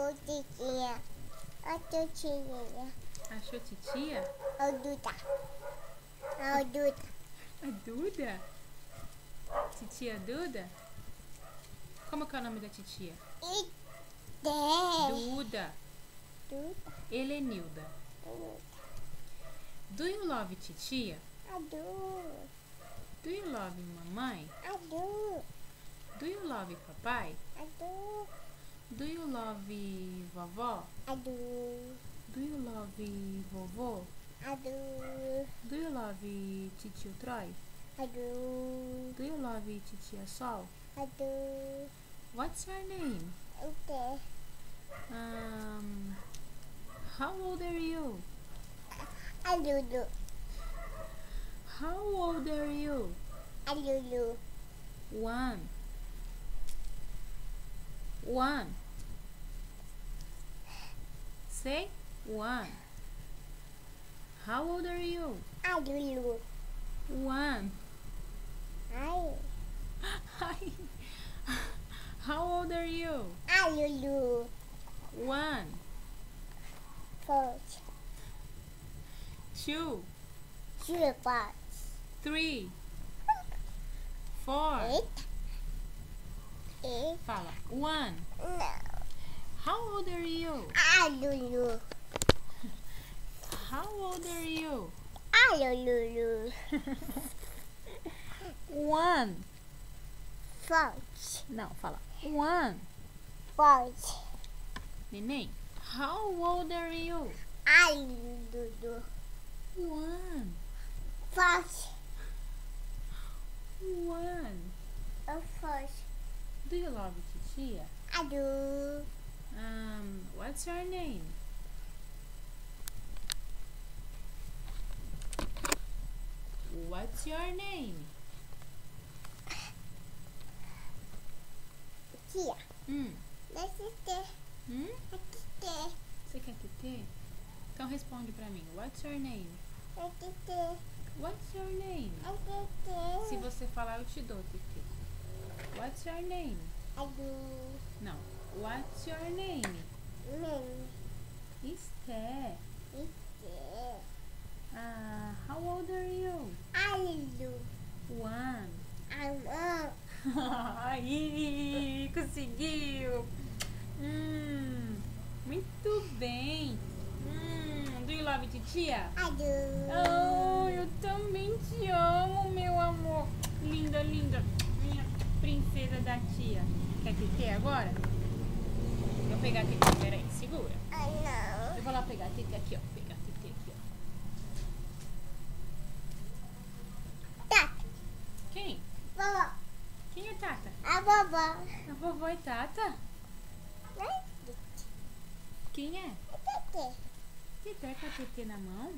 Ô, titia. Ô, titia. Achou titia? Ô, Duda. Ô, Duda. A Duda? Titia Duda? Como que é o nome da titia? Duda. Duda. Helenilda. Do you love titia? Adu. Do you love mamãe? Adu. Do you love papai? Adu. Do you love vovó? Adu. Do you love vovô? Adu. Do you love titio Troy? Adu. Do you love titia Sol? Adu. What's your name? Okay. How old are you? Adudu. How old are you? Adudu. 1. Say 1. How old are you? Adudu. 1. Ai. Hi. How old are you? Adudu. 1. First. 2. Super. 3. 4. Eight. Fala. 1. No. How old are you? Adudu. How old are you? Adudu. 1. First. Não, fala. 1. First. Neném. How old are you? Adudu. 1. First. 1. First. Do you love titia? Adu. What's your name? What's your name? Tia. Let's stay. Hum? Let's stay. Você quer TT? Então responde pra mim. What's your name? Let's stay. What's your name? Let's stay. Se você falar, eu te dou TT. What's your name? Adu. Não. What's your name? Name. Esté. Stay. How old are you? Adu. 1. I'm Aí, conseguiu! Muito bem! Do you love titia? Adu. Oh, eu também te amo, meu amor! Linda, linda! Minha princesa da tia. Quer TT agora? Vou pegar a TT, peraí, segura. Não. Eu vou lá pegar a TT aqui, ó. Pegar a TT aqui, ó. Tá. Quem? Vovó. Quem é Tata? A vovó. A vovó é Tata? Quem é? Tete. Você tá com a TT na mão?